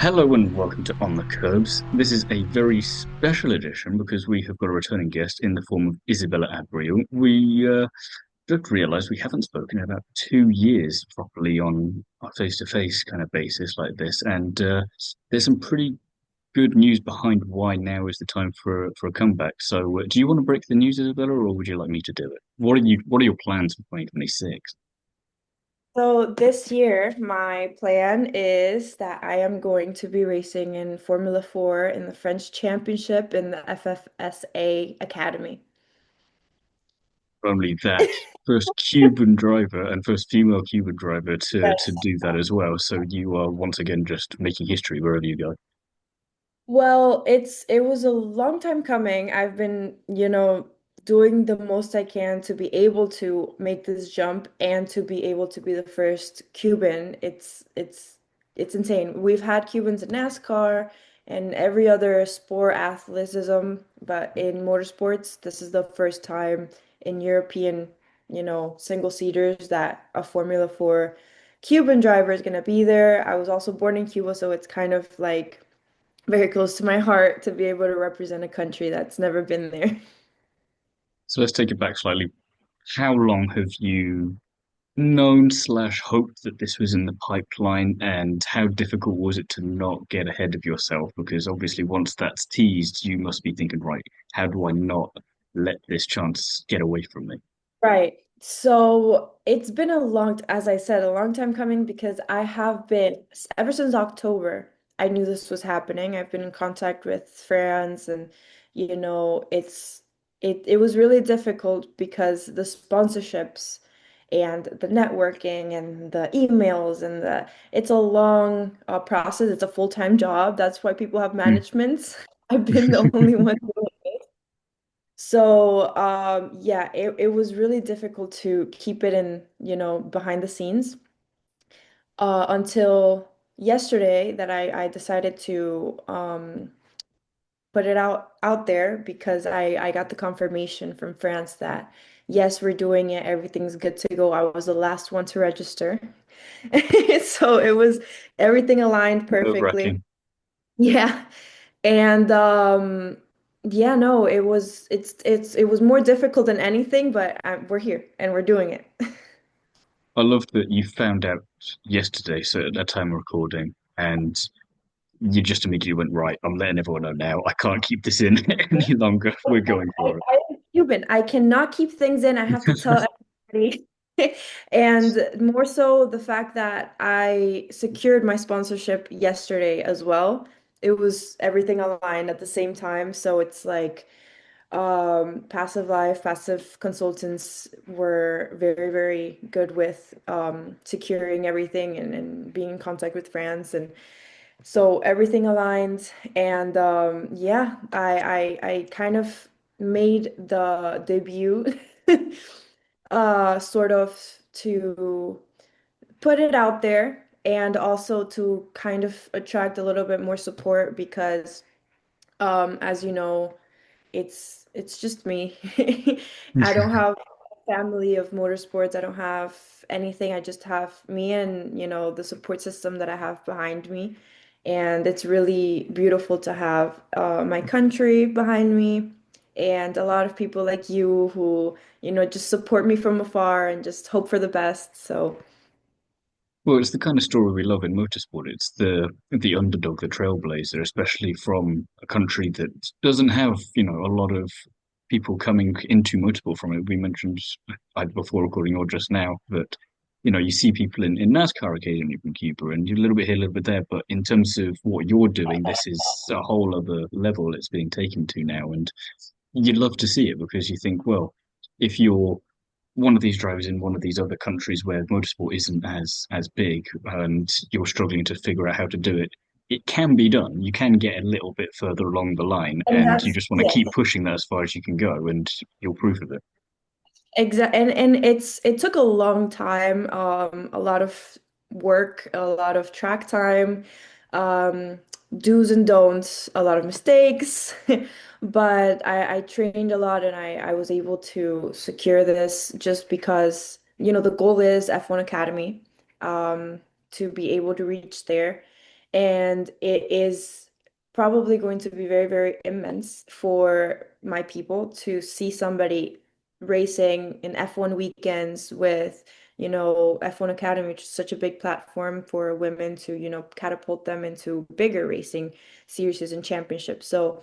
Hello and welcome to On the Kerbs. This is a very special edition because we have got a returning guest in the form of Isabella Abreu. We just realised we haven't spoken in about 2 years properly on a face-to-face kind of basis like this, and there's some pretty good news behind why now is the time for a comeback. So, do you want to break the news, Isabella, or would you like me to do it? What are your plans for 2026? So this year, my plan is that I am going to be racing in Formula 4 in the French Championship in the FFSA Academy. Only that first Cuban driver and first female Cuban driver to Yes. do that as well. So you are once again just making history wherever you go. Well, it was a long time coming. I've been, doing the most I can to be able to make this jump and to be able to be the first Cuban. It's insane. We've had Cubans in NASCAR and every other sport athleticism, but in motorsports, this is the first time in European, single seaters that a Formula 4 Cuban driver is going to be there. I was also born in Cuba, so it's kind of like very close to my heart to be able to represent a country that's never been there. So let's take it back slightly. How long have you known slash hoped that this was in the pipeline, and how difficult was it to not get ahead of yourself? Because obviously, once that's teased, you must be thinking, right, how do I not let this chance get away from me? Right. So it's been as I said, a long time coming because I have been, ever since October, I knew this was happening. I've been in contact with friends and, it was really difficult because the sponsorships and the networking and the emails and it's a long process. It's a full-time job. That's why people have Hmm. managements. I've been the only one. So, yeah, it was really difficult to keep it in, behind the scenes until yesterday that I decided to put it out there because I got the confirmation from France that yes, we're doing it, everything's good to go. I was the last one to register. So it was everything aligned perfectly. Nerve-wracking. Yeah. And yeah, no, it was more difficult than anything, but we're here and we're doing it. I love that you found out yesterday, so at that time of recording, and you just immediately went, right, I'm letting everyone know now. I can't keep this in any longer. We're going for I'm Cuban. I cannot keep things in. I have to tell everybody. And more so the fact that I secured my sponsorship yesterday as well. It was everything aligned at the same time. So it's like passive life, passive consultants were very, very good with securing everything and being in contact with France. And so everything aligned. And yeah, I kind of made the debut sort of to put it out there and also to kind of attract a little bit more support because as you know, it's just me. I it. don't have a family of motorsports. I don't have anything. I just have me and, the support system that I have behind me. And it's really beautiful to have my country behind me and a lot of people like you who, just support me from afar and just hope for the best. So, Well, it's the kind of story we love in motorsport. It's the underdog, the trailblazer, especially from a country that doesn't have, a lot of people coming into motorsport from it. We mentioned either before recording or just now that, you see people in NASCAR occasionally from Cuba and a little bit here, a little bit there. But in terms of what you're doing, this is a whole other level it's being taken to now. And you'd love to see it because you think, well, if you're one of these drivers in one of these other countries where motorsport isn't as big and you're struggling to figure out how to do it, it can be done. You can get a little bit further along the line, and and you that's just want to yeah. keep pushing that as far as you can go, and you're proof of it. Exactly. And it took a long time, a lot of work, a lot of track time, um, do's and don'ts, a lot of mistakes. But I trained a lot and I was able to secure this just because, the goal is F1 Academy, to be able to reach there. and it is probably going to be very, very immense for my people to see somebody racing in F1 weekends with, F1 Academy, which is such a big platform for women to, catapult them into bigger racing series and championships. So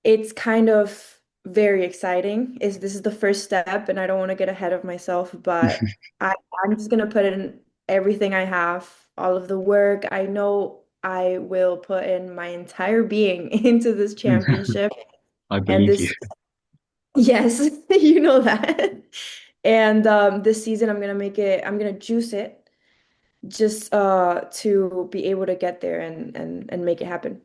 it's kind of very exciting. This is the first step, and I don't want to get ahead of myself, but I'm just gonna put in everything I have, all of the work. I know I will put in my entire being into this championship. I And believe you. this, yes, you know that. And this season, I'm gonna juice it just to be able to get there and make it happen.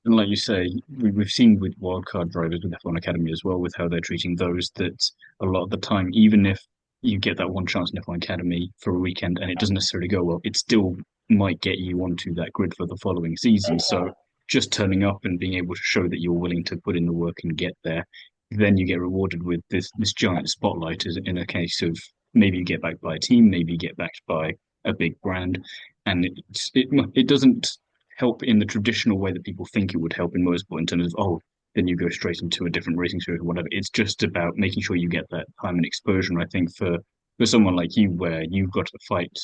And like you say, we've seen with wildcard drivers with F1 Academy as well, with how they're treating those that a lot of the time, even if you get that one chance in F1 Academy for a weekend and it doesn't necessarily go well, it still might get you onto that grid for the following season. So just turning up and being able to show that you're willing to put in the work and get there, then you get rewarded with this giant spotlight as in a case of maybe you get backed by a team, maybe you get backed by a big brand. And it doesn't help in the traditional way that people think it would help in motorsport in terms of, oh, then you go straight into a different racing series or whatever. It's just about making sure you get that time and exposure. And I think for someone like you, where you've got to fight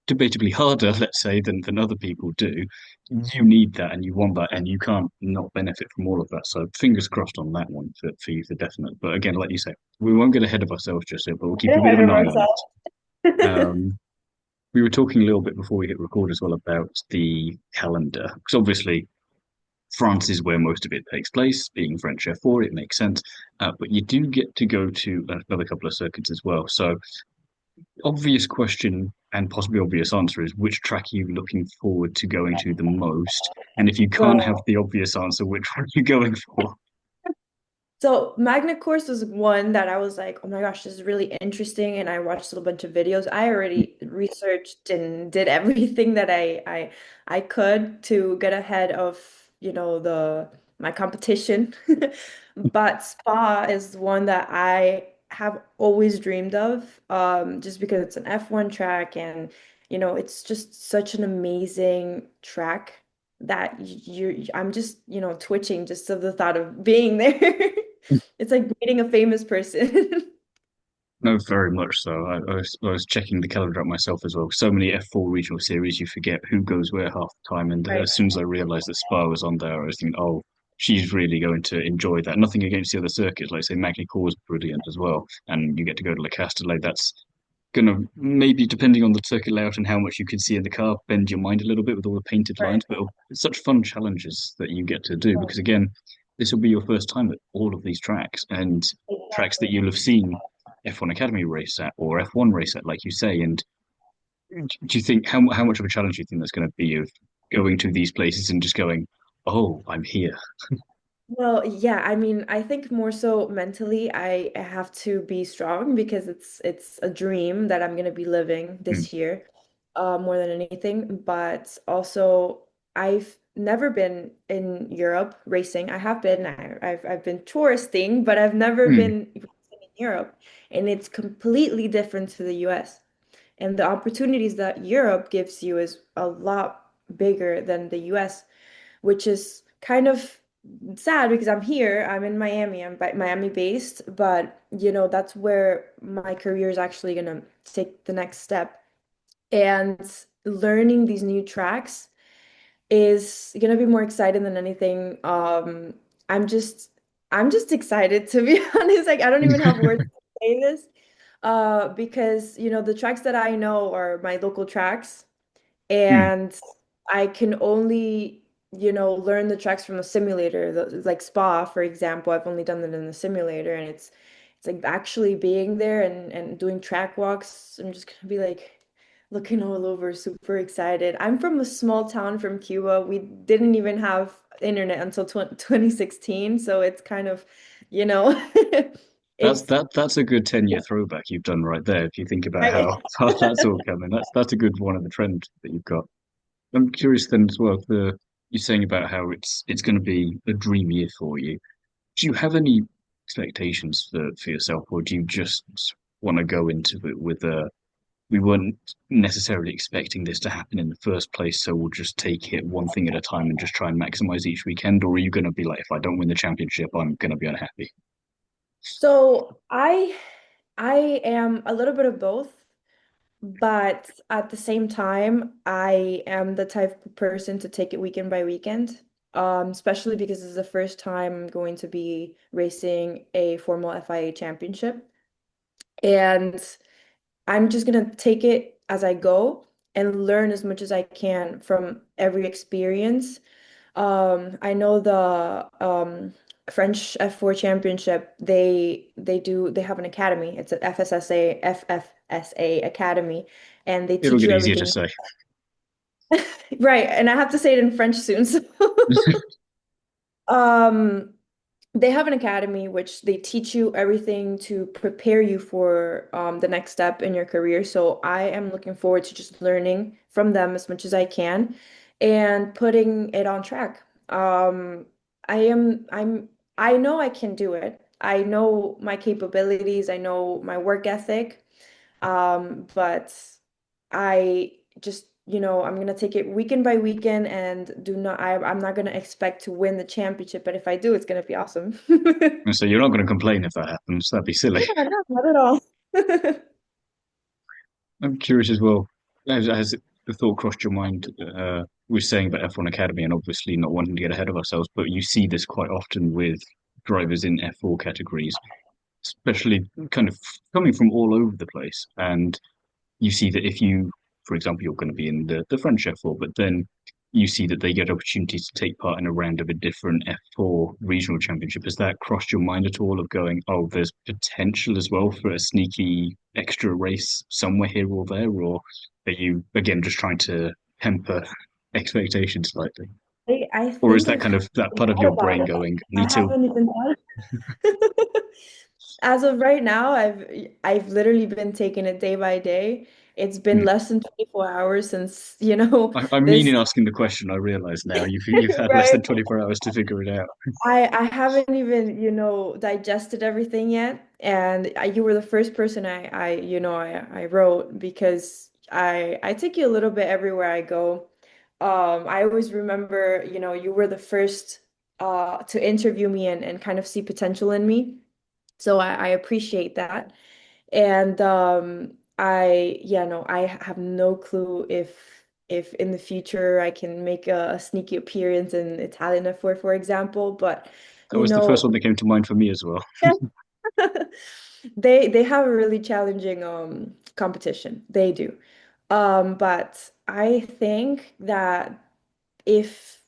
debatably harder, let's say, than other people do, you need that and you want that, and you can't not benefit from all of that. So fingers crossed on that one for you for definite. But again, like you say, we won't get ahead of ourselves just yet, but we'll keep Get a bit of ahead an of eye on ourselves. it. We were talking a little bit before we hit record as well about the calendar, because obviously France is where most of it takes place, being French F4, it makes sense. But you do get to go to another couple of circuits as well. So, obvious question and possibly obvious answer is which track are you looking forward to going to the most? And if you can't have Well, the obvious answer, which one are you going for? so Magnet Course was one that I was like, oh my gosh, this is really interesting. And I watched a bunch of videos. I already researched and did everything that I could to get ahead of, the my competition. But Spa is one that I have always dreamed of, just because it's an F1 track and it's just such an amazing track that I'm just, twitching just of the thought of being there. It's like meeting a famous person. No, very much so. I was checking the calendar up myself as well. So many F4 regional series, you forget who goes where half the time. And Right. as soon as I realized that Spa was on there, I was thinking, oh, she's really going to enjoy that. Nothing against the other circuits, like say Magny-Cours is brilliant as well. And you get to go to Le Castellet. That's gonna maybe, depending on the circuit layout and how much you can see in the car, bend your mind a little bit with all the painted Right. lines. But it's such fun challenges that you get to do because again, this will be your first time at all of these tracks and tracks that you'll have seen F1 Academy race at or F1 race at, like you say. And do you think how much of a challenge do you think that's going to be of going to these places and just going, oh, I'm here? Well, yeah, I mean, I think more so mentally, I have to be strong because it's a dream that I'm gonna be living Mm, this year, more than anything. But also, I've never been in Europe racing. I have been, I've been touristing, but I've never mm, been racing in Europe, and it's completely different to the US. And the opportunities that Europe gives you is a lot bigger than the US, which is kind of sad because I'm here, I'm in Miami, Miami based, but that's where my career is actually gonna take the next step. And learning these new tracks is gonna be more exciting than anything. I'm just I'm just excited to be honest. Like I don't even have words to say this. Because the tracks that I know are my local tracks mm. and I can only, learn the tracks from a simulator, like Spa, for example. I've only done that in the simulator, and it's like actually being there and doing track walks. I'm just gonna be like looking all over, super excited. I'm from a small town from Cuba. We didn't even have internet until 2016, so it's kind of, you know, That's it's that's a good 10-year throwback you've done right there. If you think about right. how that's all coming, that's a good one of the trend that you've got. I'm curious then as well. You're saying about how it's going to be a dream year for you. Do you have any expectations for yourself, or do you just want to go into it we weren't necessarily expecting this to happen in the first place, so we'll just take it one thing at a time and just try and maximize each weekend? Or are you going to be like, if I don't win the championship, I'm going to be unhappy? So I am a little bit of both. But at the same time, I am the type of person to take it weekend by weekend, especially because this is the first time I'm going to be racing a formal FIA championship. And I'm just gonna take it as I go and learn as much as I can from every experience. I know the French F4 Championship, they have an academy. It's an FFSA Academy, and they It'll teach get you easier to everything. say. Right, and I have to say it in French soon. So um they have an academy which they teach you everything to prepare you for the next step in your career. So I am looking forward to just learning from them as much as I can and putting it on track. I know I can do it. I know my capabilities, I know my work ethic. But I just, I'm gonna take it weekend by weekend and I'm not gonna expect to win the championship, but if I do, it's gonna be awesome. And so you're not going to complain if that happens. That'd be silly. Yeah, no, not at all. I'm curious as well. Has the thought crossed your mind? We're saying about F1 Academy and obviously not wanting to get ahead of ourselves, but you see this quite often with drivers in F4 categories, especially kind of coming from all over the place. And you see that if you, for example, you're going to be in the French F4, but then you see that they get opportunities to take part in a round of a different F4 regional championship. Has that crossed your mind at all of going, oh, there's potential as well for a sneaky extra race somewhere here or there? Or are you, again, just trying to temper expectations slightly? I Or is think that I've kind of that part of thought your about brain it. going, I me too? haven't even thought. As of right now, I've literally been taking it day by day. It's been Hmm. less than 24 hours since, I'm this, meaning asking the question. I realize now you've had less right? than 24 hours to figure it out. I haven't even, digested everything yet. And you were the first person I wrote because I take you a little bit everywhere I go. I always remember, you were the first to interview me and kind of see potential in me. So I appreciate that. And yeah, no, I have no clue if in the future I can make a sneaky appearance in Italian F4, for example. But That you was the first know, one that came to mind for me as well. they have a really challenging competition. They do. But I think that if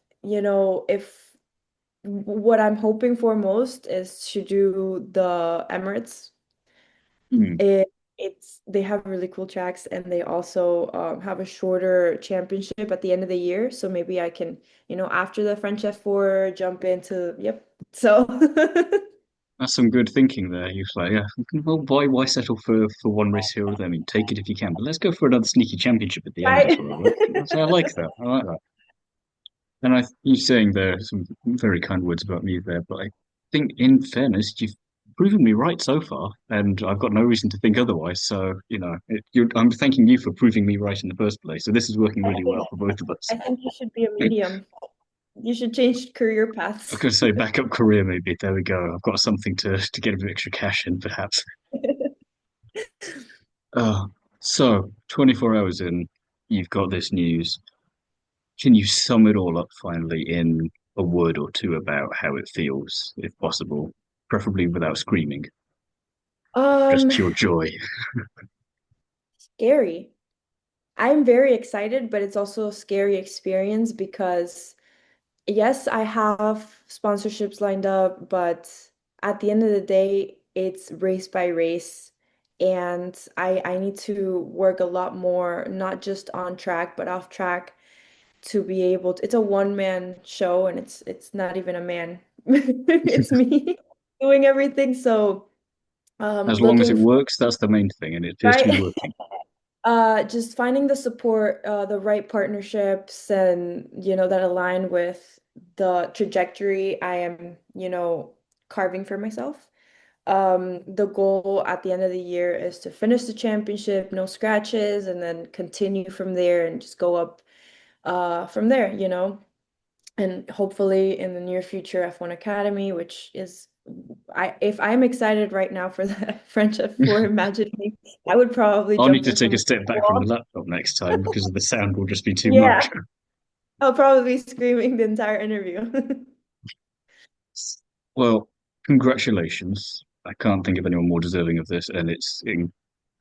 what I'm hoping for most is to do the Emirates. Hmm. They have really cool tracks and they also have a shorter championship at the end of the year. So maybe I can, after the French F4, jump into, yep. So That's some good thinking there. You're like, yeah, well, why settle for one race here or there? I mean, take it if you can, but let's go for another sneaky championship at the end as right. well. So I like that. I like that. And you saying there some very kind words about me there, but I think in fairness, you've proven me right so far, and I've got no reason to think otherwise. So, I'm thanking you for proving me right in the first place. So this is working I really think well for both of us. I think you should be a medium. You should change career I was paths. going to say backup career, maybe. There we go. I've got something to get a bit extra cash in, perhaps. Uh, so 24 hours in, you've got this news. Can you sum it all up finally in a word or two about how it feels, if possible, preferably without screaming, just Um, pure joy? Scary. I'm very excited, but it's also a scary experience because yes, I have sponsorships lined up, but at the end of the day, it's race by race. And I need to work a lot more, not just on track, but off track to be able to. It's a one-man show and it's not even a man. It's me doing everything. So As long as it looking for, works, that's the main thing, and it appears to be right. working. Just finding the support, the right partnerships and, that align with the trajectory I am, carving for myself. The goal at the end of the year is to finish the championship, no scratches, and then continue from there and just go up from there, and hopefully in the near future F1 Academy, which is if I'm excited right now for the French F4, imagine me, I would probably I'll need jump to in take from a the step back from the wall. laptop next time because the sound will just be too much. Yeah, I'll probably be screaming the entire interview. Well, congratulations. I can't think of anyone more deserving of this, and going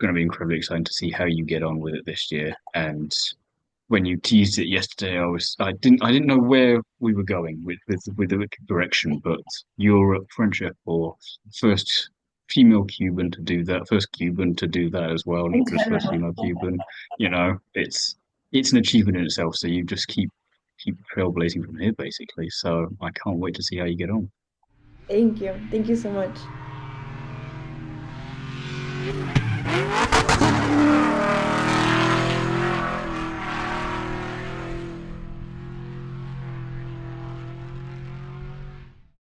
to be incredibly exciting to see how you get on with it this year. And when you teased it yesterday, I didn't know where we were going with the direction, but Europe, French F4, first female Cuban to do that, first Cuban to do that as well, not just first female Cuban. It's an achievement in itself. So you just keep trailblazing from here, basically. So I can't wait to see how you get on. Thank you. Thank you so much.